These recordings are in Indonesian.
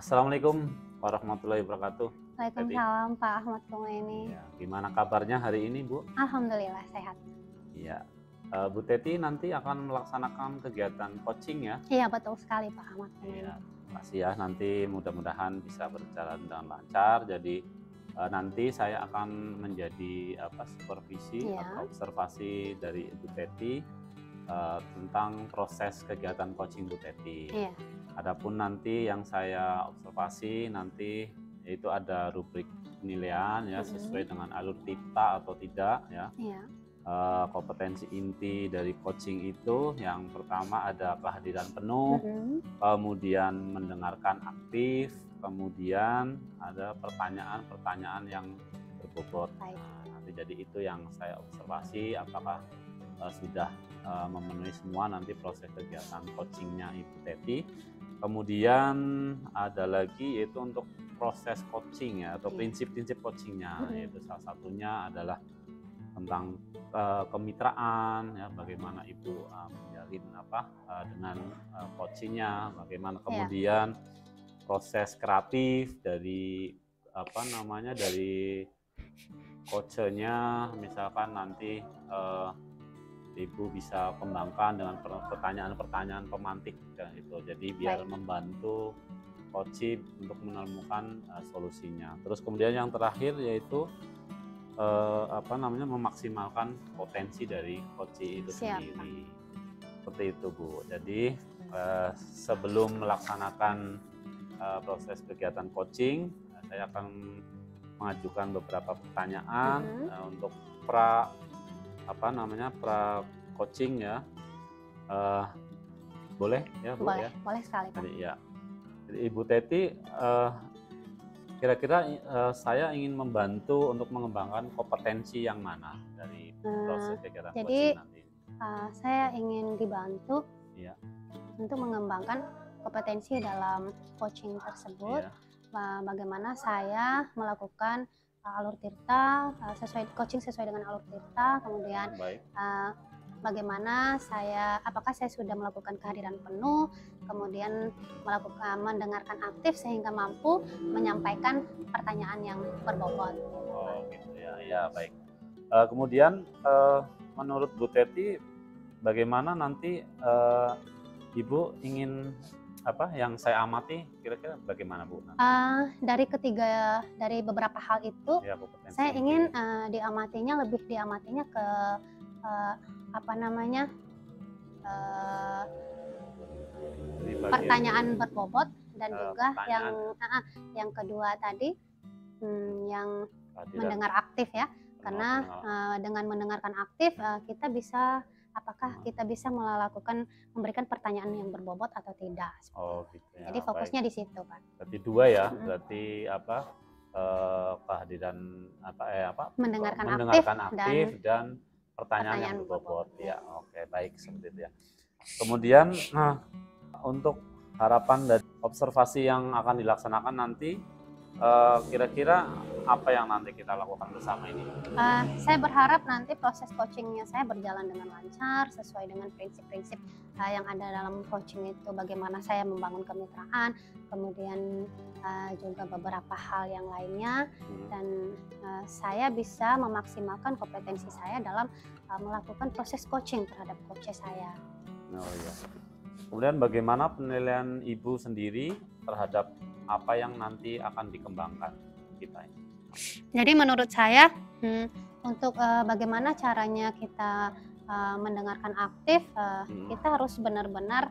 Assalamualaikum warahmatullahi wabarakatuh. Teti. Waalaikumsalam Pak Ahmad Kumaini. Ya, gimana kabarnya hari ini, Bu? Alhamdulillah sehat. Iya. Bu Teti nanti akan melaksanakan kegiatan coaching ya? Iya betul sekali Pak Ahmad Kumaini. Iya. Terima kasih ya. Nanti mudah-mudahan bisa berjalan dengan lancar. Jadi nanti saya akan menjadi supervisi Iya. atau observasi dari Bu Teti tentang proses kegiatan coaching Bu Teti. Iya. Adapun nanti yang saya observasi nanti yaitu ada rubrik penilaian ya sesuai dengan alur TIPTA atau tidak ya. Iya. Kompetensi inti dari coaching itu yang pertama ada kehadiran penuh, kemudian mendengarkan aktif, kemudian ada pertanyaan-pertanyaan yang berbobot. Baik. Nanti jadi itu yang saya observasi apakah sudah memenuhi semua nanti proses kegiatan coachingnya Ibu Teti. Kemudian ada lagi yaitu untuk proses coaching ya atau prinsip-prinsip coachingnya, yaitu salah satunya adalah tentang kemitraan ya, bagaimana Ibu menjalin dengan coachingnya, bagaimana kemudian proses kreatif dari dari coachnya, misalkan nanti Ibu bisa kembangkan dengan pertanyaan-pertanyaan pemantik ya, itu. Jadi biar membantu coach untuk menemukan solusinya. Terus kemudian yang terakhir yaitu memaksimalkan potensi dari coach itu sendiri. Seperti itu Bu. Jadi sebelum melaksanakan proses kegiatan coaching, saya akan mengajukan beberapa pertanyaan untuk pra coaching ya. Boleh ya Bu? Boleh, ya? Boleh sekali Pak. Jadi Ibu Teti, kira-kira saya ingin membantu untuk mengembangkan kompetensi yang mana dari proses kegiatan coaching nanti? Saya ingin dibantu untuk mengembangkan kompetensi dalam coaching tersebut. Bagaimana saya melakukan alur tirta coaching sesuai dengan alur tirta, kemudian bagaimana apakah saya sudah melakukan kehadiran penuh, kemudian mendengarkan aktif sehingga mampu menyampaikan pertanyaan yang berbobot. Oh gitu ya, baik. Kemudian menurut Bu Teti bagaimana nanti Ibu ingin yang saya amati kira-kira bagaimana Bu? Dari beberapa hal itu saya ingin lebih diamatinya ke pertanyaan berbobot dan juga yang kedua tadi yang mendengar aktif ya, karena dengan mendengarkan aktif kita bisa memberikan pertanyaan yang berbobot atau tidak. Gitu ya. Jadi fokusnya di situ Pak. Berarti dua ya, berarti kehadiran mendengarkan aktif dan pertanyaan yang berbobot ya. Oke, baik seperti itu ya. Kemudian untuk harapan dan observasi yang akan dilaksanakan nanti kira-kira apa yang nanti kita lakukan bersama ini? Saya berharap nanti proses coachingnya saya berjalan dengan lancar sesuai dengan prinsip-prinsip yang ada dalam coaching itu. Bagaimana saya membangun kemitraan, kemudian juga beberapa hal yang lainnya, dan saya bisa memaksimalkan kompetensi saya dalam melakukan proses coaching terhadap coach saya. Oh iya. Kemudian bagaimana penilaian Ibu sendiri terhadap apa yang nanti akan dikembangkan kita ini? Jadi menurut saya untuk bagaimana caranya kita mendengarkan aktif, kita harus benar-benar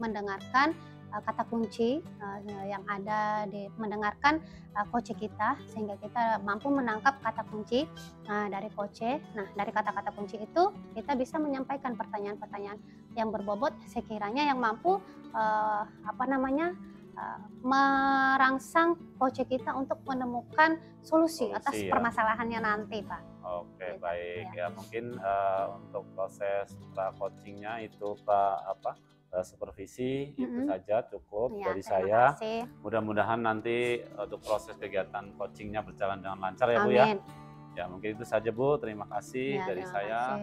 mendengarkan kata kunci yang ada mendengarkan coach kita, sehingga kita mampu menangkap kata kunci dari coach. Nah, dari kata-kata kunci itu kita bisa menyampaikan pertanyaan-pertanyaan yang berbobot sekiranya yang mampu merangsang coach kita untuk menemukan solusi atas permasalahannya nanti Pak. Oke, baik ya. Mungkin untuk proses coachingnya itu supervisi itu saja cukup dari saya. Mudah-mudahan nanti untuk proses kegiatan coachingnya berjalan dengan lancar ya Bu ya. Ya mungkin itu saja Bu. Terima kasih dari saya.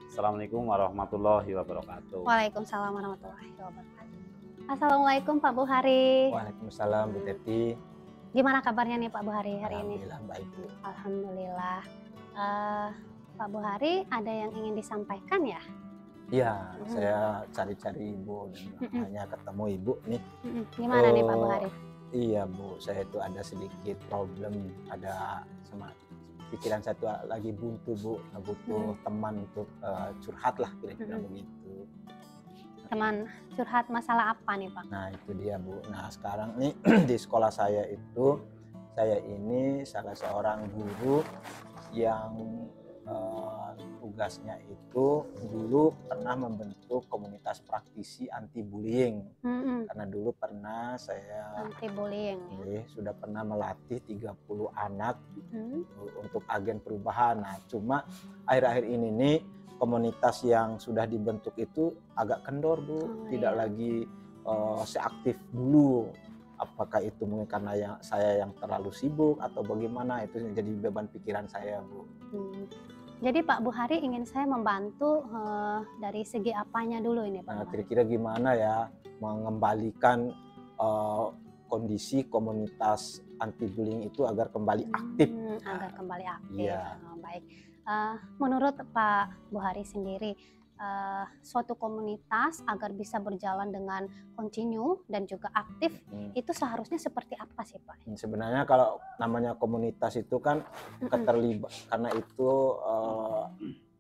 Assalamualaikum warahmatullahi wabarakatuh. Waalaikumsalam warahmatullahi wabarakatuh. Assalamualaikum Pak Buhari. Waalaikumsalam Bu Teti. Gimana kabarnya nih Pak Buhari hari ini? Alhamdulillah baik Bu. Alhamdulillah. Eh, Pak Buhari ada yang ingin disampaikan ya? Iya, saya cari-cari Ibu dan hanya ketemu Ibu nih. Gimana nih Pak Buhari? Iya Bu, saya itu ada sedikit problem, ada pikiran saya tuh lagi buntu Bu, butuh teman untuk curhat lah kira-kira begitu. Teman curhat masalah apa nih Pak? Nah itu dia Bu. Nah sekarang nih di sekolah saya itu, saya ini salah seorang guru yang tugasnya itu dulu pernah membentuk komunitas praktisi anti bullying. Karena dulu pernah saya Anti bullying ya. sudah pernah melatih 30 anak untuk agen perubahan. Nah cuma akhir-akhir ini nih komunitas yang sudah dibentuk itu agak kendor Bu, tidak lagi seaktif dulu. Apakah itu mungkin karena saya yang terlalu sibuk atau bagaimana, itu jadi beban pikiran saya Bu. Jadi Pak Buhari ingin saya membantu dari segi apanya dulu ini Pak? Nah, kira-kira gimana ya mengembalikan kondisi komunitas anti bullying itu agar kembali aktif. Agar kembali aktif. Iya. Baik. Menurut Pak Buhari sendiri, suatu komunitas agar bisa berjalan dengan kontinu dan juga aktif itu seharusnya seperti apa sih Pak? Sebenarnya kalau namanya komunitas itu kan keterlibat karena itu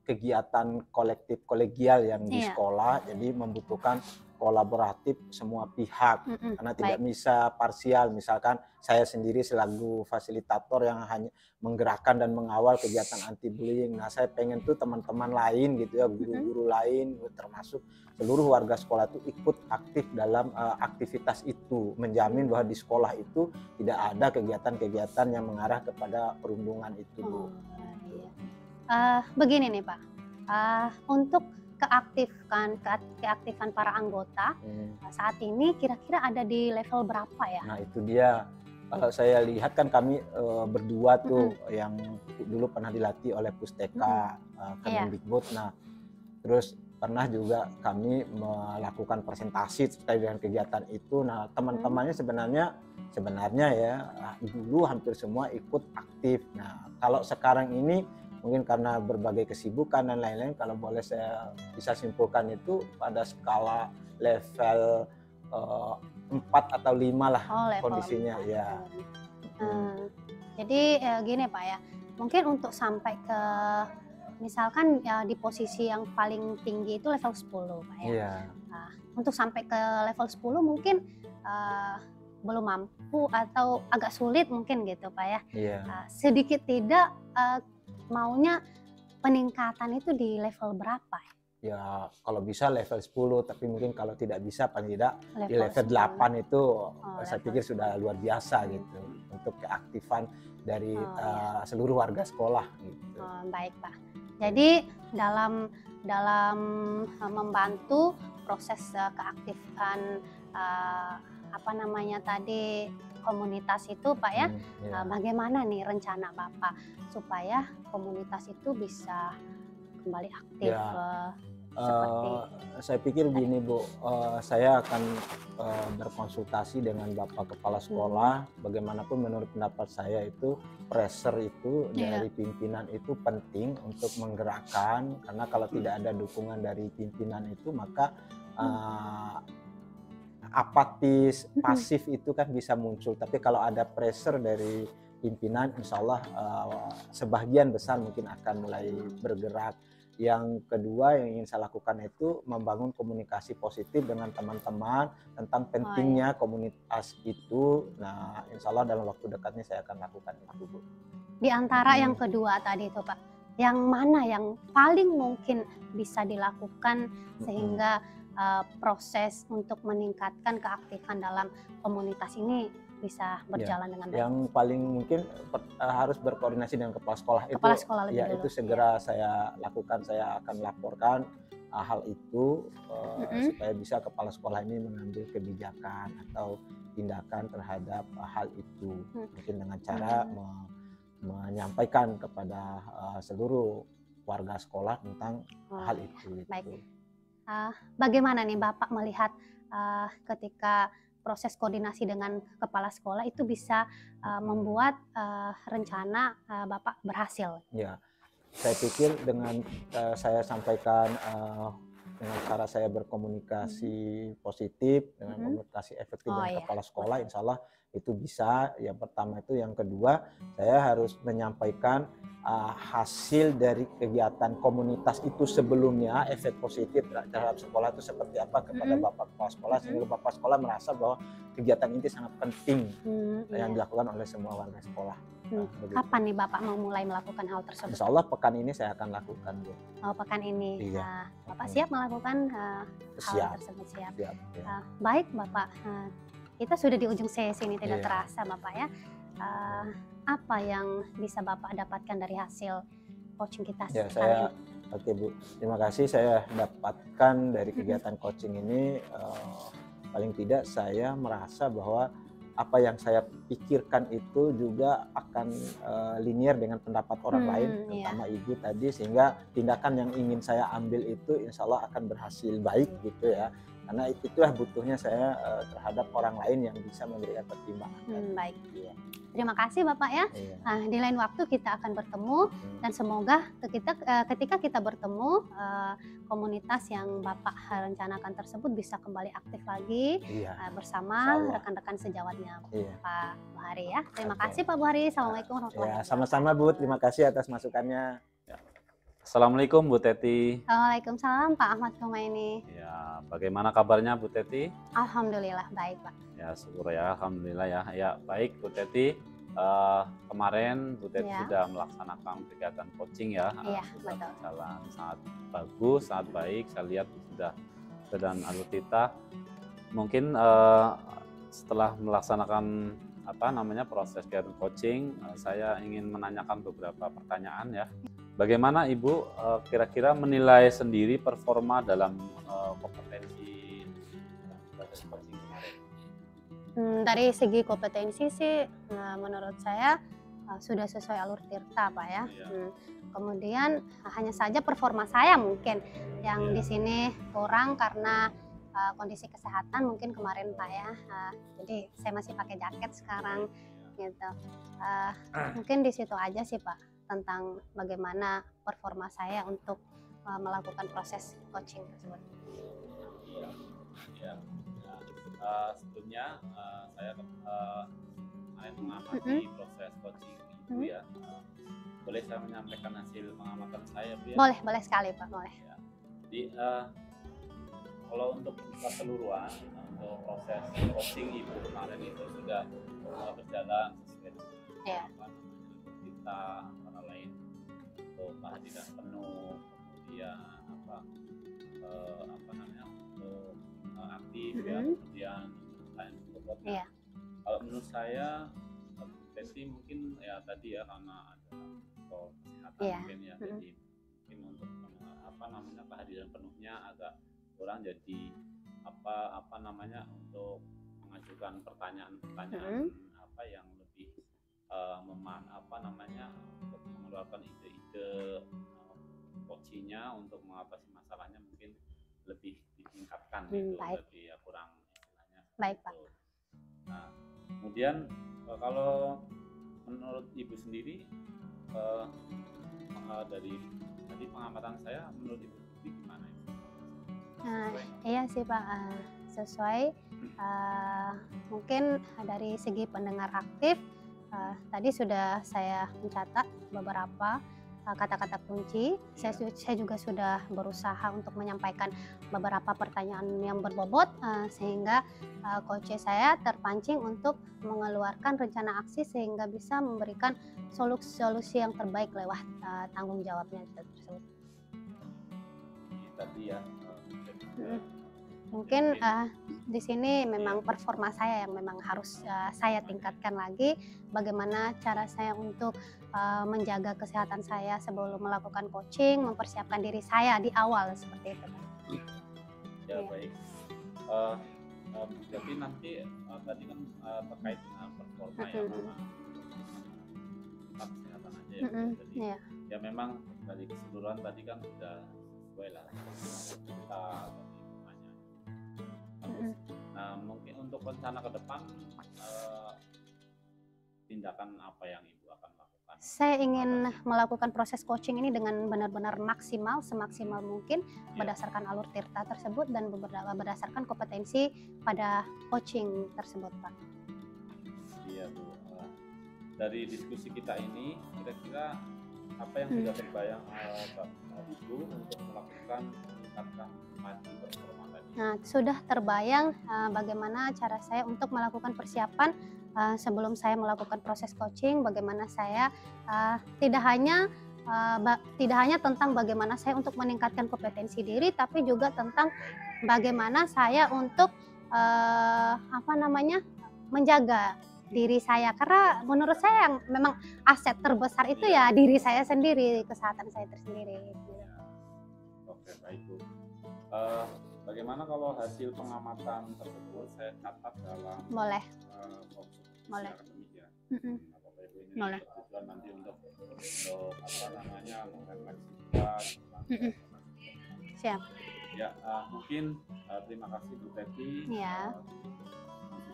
kegiatan kolektif kolegial yang di sekolah, jadi membutuhkan kolaboratif semua pihak karena tidak bisa parsial. Misalkan saya sendiri selaku fasilitator yang hanya menggerakkan dan mengawal kegiatan anti bullying. Nah saya pengen tuh teman-teman lain gitu ya, guru-guru lain termasuk seluruh warga sekolah itu ikut aktif dalam aktivitas itu, menjamin bahwa di sekolah itu tidak ada kegiatan-kegiatan yang mengarah kepada perundungan itu Bu. Begini nih Pak, untuk keaktifan para anggota saat ini kira-kira ada di level berapa ya? Nah itu dia, kalau saya lihat kan kami berdua tuh yang dulu pernah dilatih oleh Pusteka Kemendikbud. Nah terus pernah juga kami melakukan presentasi terkait dengan kegiatan itu. Nah teman-temannya sebenarnya ya dulu hampir semua ikut aktif. Nah kalau sekarang ini mungkin karena berbagai kesibukan dan lain-lain, kalau boleh saya bisa simpulkan itu pada skala level 4 atau 5 lah kondisinya 4. Ya. Jadi gini Pak ya, mungkin untuk sampai ke misalkan ya, di posisi yang paling tinggi itu level 10 Pak ya. Yeah. Nah, untuk sampai ke level 10 mungkin belum mampu atau agak sulit mungkin gitu Pak ya. Yeah. Sedikit tidak maunya peningkatan itu di level berapa? Ya kalau bisa level 10, tapi mungkin kalau tidak bisa paling tidak di level 8 itu saya pikir sudah luar biasa gitu untuk keaktifan dari seluruh warga sekolah gitu. Baik Pak. Jadi dalam membantu proses keaktifan apa namanya tadi komunitas itu Pak ya, bagaimana nih rencana Bapak supaya komunitas itu bisa kembali aktif? Saya pikir begini Bu, saya akan berkonsultasi dengan Bapak Kepala Sekolah. Bagaimanapun menurut pendapat saya itu pressure itu dari pimpinan itu penting untuk menggerakkan, karena kalau tidak ada dukungan dari pimpinan itu maka apatis, pasif itu kan bisa muncul. Tapi kalau ada pressure dari pimpinan, insya Allah sebagian besar mungkin akan mulai bergerak. Yang kedua yang ingin saya lakukan itu membangun komunikasi positif dengan teman-teman tentang pentingnya komunitas itu. Nah insya Allah dalam waktu dekatnya saya akan lakukan itu Bu. Di antara yang kedua tadi itu Pak, yang mana yang paling mungkin bisa dilakukan sehingga proses untuk meningkatkan keaktifan dalam komunitas ini bisa berjalan dengan baik? Yang paling mungkin harus berkoordinasi dengan kepala sekolah. Kepala sekolah lebih dulu. Itu segera saya lakukan, saya akan laporkan hal itu supaya bisa kepala sekolah ini mengambil kebijakan atau tindakan terhadap hal itu. Mungkin dengan cara menyampaikan kepada seluruh warga sekolah tentang hal itu. Baik. bagaimana nih Bapak melihat ketika proses koordinasi dengan kepala sekolah itu bisa membuat rencana Bapak berhasil? Ya, saya pikir dengan saya sampaikan dengan cara saya berkomunikasi positif, dengan komunikasi efektif Oh dengan iya, kepala sekolah, insya Allah itu bisa. Yang pertama itu, yang kedua saya harus menyampaikan hasil dari kegiatan komunitas itu sebelumnya, efek positif terhadap sekolah itu seperti apa kepada Bapak Kepala Sekolah, sehingga Bapak Sekolah merasa bahwa kegiatan ini sangat penting yang iya. dilakukan oleh semua warga sekolah. Kapan nih Bapak mau mulai melakukan hal tersebut? Insya Allah pekan ini saya akan lakukan, Bu. Oh, pekan ini. Iya. Bapak siap melakukan hal Siap. tersebut? Siap. Siap, ya. Baik Bapak, kita sudah di ujung sesi ini, tidak Iya. terasa Bapak ya. Apa yang bisa Bapak dapatkan dari hasil coaching kita Ya, kali ini? oke Bu, terima kasih. Saya dapatkan dari kegiatan coaching ini, paling tidak saya merasa bahwa apa yang saya pikirkan itu juga akan linear dengan pendapat orang lain, terutama Ibu tadi, sehingga tindakan yang ingin saya ambil itu insya Allah akan berhasil baik gitu ya. Karena itulah butuhnya saya terhadap orang lain yang bisa memberikan pertimbangan. Baik. Terima kasih Bapak ya. Di lain waktu kita akan bertemu dan semoga ketika kita bertemu komunitas yang Bapak rencanakan tersebut bisa kembali aktif lagi bersama rekan-rekan sejawatnya Pak Buhari ya. Terima kasih Pak Buhari. Assalamualaikum warahmatullahi wabarakatuh. Sama-sama Bu, terima kasih atas masukannya. Assalamualaikum Bu Teti. Waalaikumsalam Pak Ahmad Kumaini. Ya, bagaimana kabarnya Bu Teti? Alhamdulillah baik Pak. Ya, syukur ya, alhamdulillah ya. Ya, baik Bu Teti. Kemarin Bu Teti sudah melaksanakan kegiatan coaching ya. Sudah berjalan sangat bagus, sangat baik. Saya lihat sudah dan alutita. Mungkin setelah melaksanakan proses kegiatan coaching, saya ingin menanyakan beberapa pertanyaan ya. Bagaimana Ibu kira-kira menilai sendiri performa dalam kompetensi proses coaching kemarin? Dari segi kompetensi sih menurut saya sudah sesuai alur tirta Pak ya. Kemudian hanya saja performa saya mungkin yang di sini kurang karena kondisi kesehatan mungkin kemarin Pak ya. Jadi saya masih pakai jaket sekarang gitu. Mungkin di situ aja sih Pak, tentang bagaimana performa saya untuk melakukan proses coaching tersebut. Sebelumnya saya kemarin mengamati proses coaching Ibu ya. Boleh saya menyampaikan hasil pengamatan saya Bu ya? Boleh sekali Pak, boleh. Ya. Jadi kalau untuk keseluruhan untuk proses coaching Ibu kemarin itu sudah berjalan sesuai dengan kita antara lain untuk kehadiran penuh, kemudian untuk aktif ya, kemudian lain sebagainya. Kalau menurut saya Teti mungkin ya tadi ya karena ada kesehatan mungkin ya, jadi mungkin untuk kehadiran penuhnya agak kurang, jadi untuk mengajukan pertanyaan-pertanyaan yang lebih untuk mengeluarkan ide-ide coachingnya untuk mengatasi masalahnya mungkin lebih ditingkatkan gitu, lebih kurang istilahnya. Baik Pak. Nah, kemudian kalau menurut Ibu sendiri dari tadi pengamatan saya, menurut Ibu sendiri gimana itu? Iya sih Pak, sesuai. Mungkin dari segi pendengar aktif tadi sudah saya mencatat beberapa kata-kata kunci. Saya juga sudah berusaha untuk menyampaikan beberapa pertanyaan yang berbobot sehingga coach saya terpancing untuk mengeluarkan rencana aksi sehingga bisa memberikan solusi yang terbaik lewat tanggung jawabnya tersebut. Tadi ya. Mungkin di sini memang performa saya yang memang harus saya tingkatkan lagi. Bagaimana cara saya untuk menjaga kesehatan saya sebelum melakukan coaching, mempersiapkan diri saya di awal seperti itu. Ya baik. Jadi nanti tadi kan terkait dengan performa ya, kesehatan aja ya. Jadi ya memang dari keseluruhan tadi kan sudah sesuai lah kita tanya. Nah, mungkin untuk rencana ke depan tindakan apa yang Ibu akan lakukan? Saya ingin melakukan proses coaching ini dengan benar-benar maksimal, semaksimal mungkin berdasarkan alur tirta tersebut dan berdasarkan kompetensi pada coaching tersebut, Pak. Iya, Bu. Dari diskusi kita ini, kira-kira apa yang sudah terbayang Ibu untuk melakukan meningkatkan maju performa tadi? Nah, sudah terbayang bagaimana cara saya untuk melakukan persiapan sebelum saya melakukan proses coaching, bagaimana saya tidak hanya tentang bagaimana saya untuk meningkatkan kompetensi diri, tapi juga tentang bagaimana saya untuk menjaga diri saya, karena menurut saya yang memang aset terbesar itu ya diri saya sendiri, kesehatan saya tersendiri. Oke, baik, Bu. Bagaimana kalau hasil pengamatan tersebut saya catat dalam Boleh. Boleh. Ya. Boleh. Tujuan nanti untuk merefleksikan. Siap. Ya, mungkin terima kasih Bu Teti. Ya.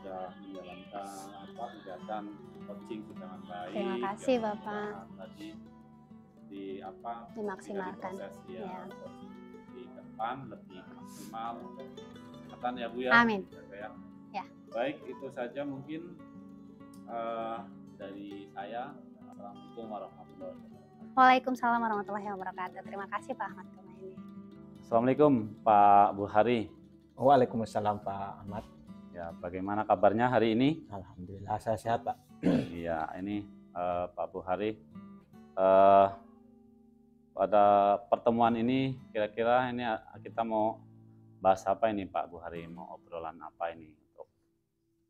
Sudah menjalankan kegiatan coaching dengan baik. Terima kasih Bapak. Tadi dimaksimalkan. Proses, di depan lebih maksimal. Kesehatan ya Bu ya. Amin. Ya. Baik, itu saja mungkin dari saya. Assalamualaikum warahmatullahi wabarakatuh. Waalaikumsalam warahmatullahi wabarakatuh. Terima kasih Pak Ahmad Kumaini. Assalamualaikum Pak Buhari. Waalaikumsalam Pak Ahmad. Ya, bagaimana kabarnya hari ini? Alhamdulillah saya sehat Pak. Iya, ini Pak Buhari. Pada pertemuan ini kira-kira ini kita mau bahas apa ini Pak Buhari? Mau obrolan apa ini?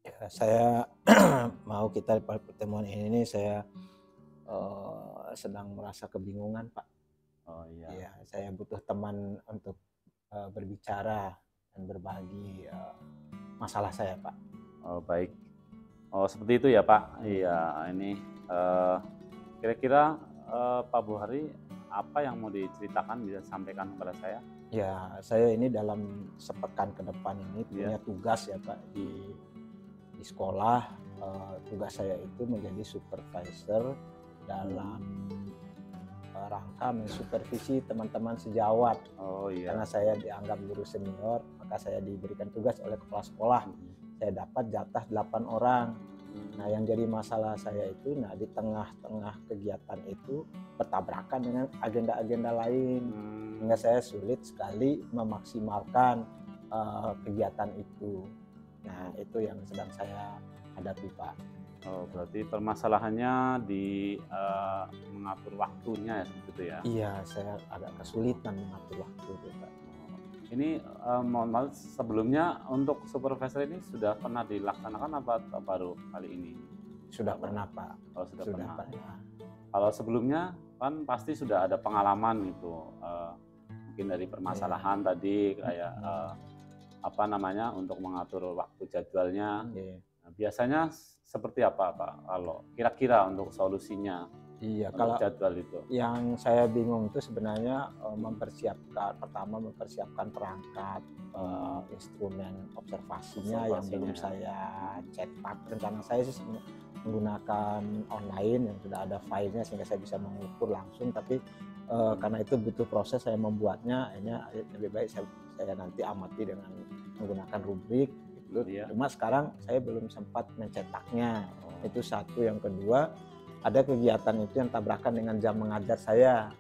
Ya, saya mau kita pada pertemuan ini saya sedang merasa kebingungan Pak. Oh iya. Ya, saya butuh teman untuk berbicara dan berbagi masalah saya Pak. Oh baik. Oh seperti itu ya Pak. Iya ini kira-kira Pak Buhari apa yang mau diceritakan bisa sampaikan kepada saya? Ya saya ini dalam sepekan ke depan ini punya tugas ya Pak di sekolah. Tugas saya itu menjadi supervisor dalam rangka mensupervisi teman-teman sejawat. Oh iya. Karena saya dianggap guru senior, maka saya diberikan tugas oleh kepala sekolah. Saya dapat jatah 8 orang. Nah, yang jadi masalah saya itu, di tengah-tengah kegiatan itu bertabrakan dengan agenda-agenda lain, sehingga saya sulit sekali memaksimalkan kegiatan itu. Nah, itu yang sedang saya hadapi, Pak. Oh, berarti permasalahannya di mengatur waktunya ya seperti itu ya? Iya, saya agak kesulitan mengatur waktu itu, Pak. Ini mohon maaf sebelumnya untuk supervisor ini sudah pernah dilaksanakan apa baru kali ini? Sudah pernah Pak. Oh, sudah pernah. Kalau sebelumnya kan pasti sudah ada pengalaman gitu, mungkin dari permasalahan tadi kayak untuk mengatur waktu jadwalnya. Nah, biasanya seperti apa Pak kalau kira-kira untuk solusinya? Iya, kalau jadwal itu. Yang saya bingung itu sebenarnya pertama mempersiapkan perangkat instrumen observasinya yang belum saya cetak. Rencana saya sih menggunakan online yang sudah ada filenya sehingga saya bisa mengukur langsung. Tapi karena itu butuh proses saya membuatnya, akhirnya lebih baik saya nanti amati dengan menggunakan rubrik. Gitu. Cuma sekarang saya belum sempat mencetaknya. Itu satu. Yang kedua, ada kegiatan itu yang tabrakan dengan jam mengajar saya.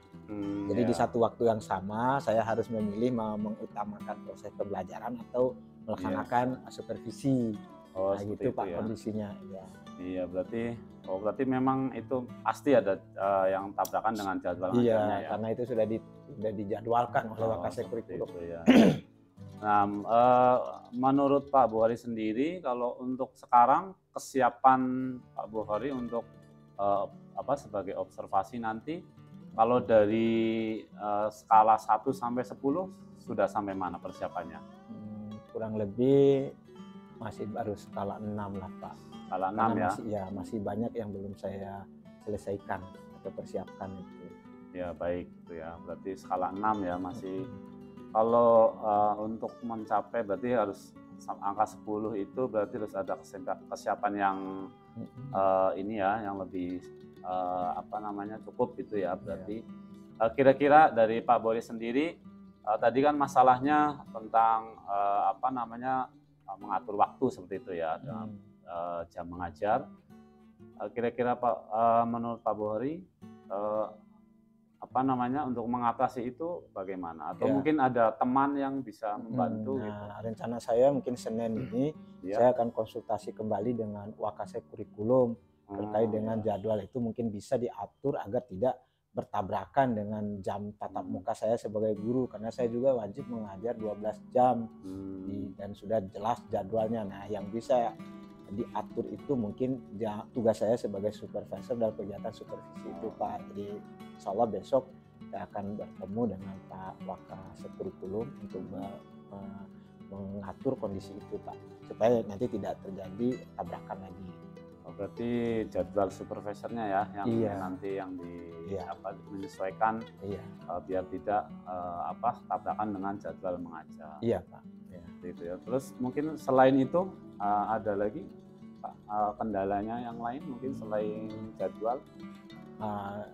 Jadi di satu waktu yang sama saya harus memilih mau mengutamakan proses pembelajaran atau melaksanakan supervisi. Oh, nah, gitu Pak kondisinya. Ya. Iya, berarti memang itu pasti ada yang tabrakan dengan jadwal ngajarnya ya. Karena itu sudah dijadwalkan oleh Wakasek Kurikulum. Ya. Nah, menurut Pak Buhari sendiri kalau untuk sekarang kesiapan Pak Buhari untuk sebagai observasi nanti kalau dari skala 1 sampai 10 sudah sampai mana persiapannya? Kurang lebih masih baru skala 6 lah Pak. Skala 6 ya? Masih banyak yang belum saya selesaikan atau persiapkan itu. Ya baik itu ya. Berarti skala 6 ya masih. Kalau untuk mencapai berarti harus angka 10 itu berarti harus ada kesiapan yang ini ya, yang lebih apa namanya cukup gitu ya. Berarti kira-kira dari Pak Boris sendiri tadi kan masalahnya tentang apa namanya mengatur waktu seperti itu ya dalam jam mengajar. Kira-kira Pak menurut Pak Boris apa namanya untuk mengatasi itu bagaimana? Atau mungkin ada teman yang bisa membantu gitu? Rencana saya mungkin Senin ini saya akan konsultasi kembali dengan Wakasek Kurikulum terkait dengan jadwal itu mungkin bisa diatur agar tidak bertabrakan dengan jam tatap muka saya sebagai guru, karena saya juga wajib mengajar 12 jam dan sudah jelas jadwalnya. Nah, yang bisa diatur itu mungkin tugas saya sebagai supervisor dalam kegiatan supervisi itu Pak. Jadi insya Allah besok saya akan bertemu dengan Pak Wakasek Kurikulum untuk mengatur kondisi itu Pak, supaya nanti tidak terjadi tabrakan lagi. Berarti jadwal supervisornya ya yang nanti yang menyesuaikan biar tidak tabrakan dengan jadwal mengajar. Iya Pak. Gitu ya. Terus mungkin selain itu ada lagi Pak kendalanya yang lain mungkin selain jadwal?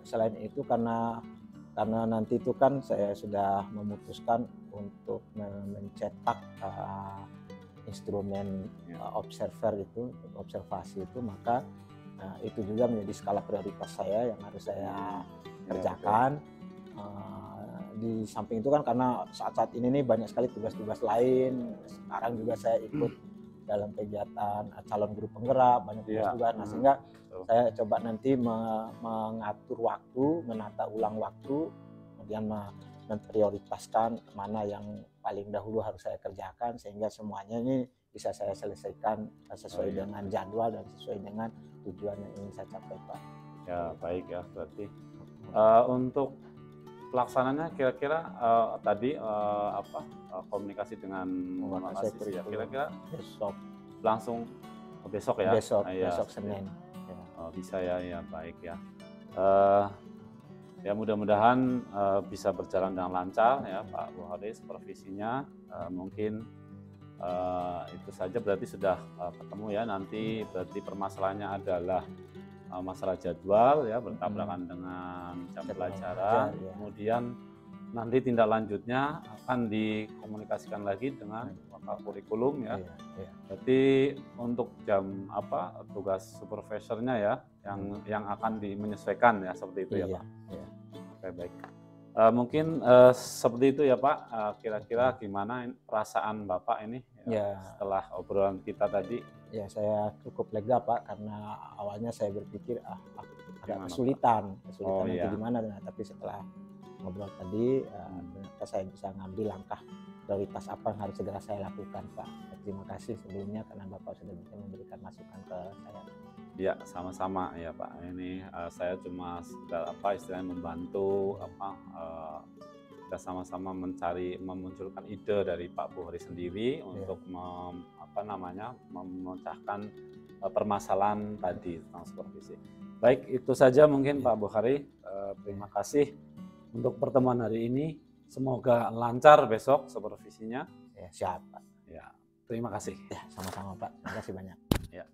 Selain itu karena nanti itu kan saya sudah memutuskan untuk mencetak instrumen observer itu, observasi itu, maka itu juga menjadi skala prioritas saya yang harus saya kerjakan. Di samping itu kan karena saat-saat ini nih banyak sekali tugas-tugas lain. Sekarang juga saya ikut dalam kegiatan calon guru penggerak, banyak tugas-tugas. Nah, sehingga saya coba nanti mengatur waktu, menata ulang waktu, kemudian memprioritaskan mana yang paling dahulu harus saya kerjakan sehingga semuanya ini bisa saya selesaikan sesuai dengan jadwal dan sesuai dengan tujuan yang ingin saya capai Pak. Ya baik ya, berarti untuk pelaksananya kira-kira tadi komunikasi dengan mahasiswa ya, kira-kira besok langsung besok ya? Besok Senin. Bisa ya baik ya. Ya mudah-mudahan bisa berjalan dengan lancar ya Pak Boris supervisinya. Mungkin itu saja berarti sudah ketemu ya. Nanti berarti permasalahannya adalah masalah jadwal ya, bertabrakan dengan jam pelajaran. Kemudian nanti tindak lanjutnya akan dikomunikasikan lagi dengan Wakasek Kurikulum ya. Berarti untuk jam tugas supervisornya ya yang akan menyesuaikan ya seperti itu ya Pak. Oke baik. Mungkin seperti itu ya Pak. Kira-kira gimana perasaan Bapak ini setelah obrolan kita tadi? Ya saya cukup lega Pak, karena awalnya saya berpikir agak kesulitan nanti gimana, tapi setelah ngobrol tadi ternyata saya bisa ngambil langkah prioritas apa yang harus segera saya lakukan Pak. Terima kasih sebelumnya karena Bapak sudah bisa memberikan masukan ke saya. Ya sama-sama ya Pak. Ini saya cuma sekedar istilahnya membantu kita sama-sama memunculkan ide dari Pak Boris sendiri untuk memecahkan permasalahan tadi tentang supervisi. Baik, itu saja mungkin Pak Boris. Terima kasih untuk pertemuan hari ini. Semoga lancar besok supervisinya. Ya, siap Pak. Ya, terima kasih. Ya, sama-sama Pak. Terima kasih banyak. Ya.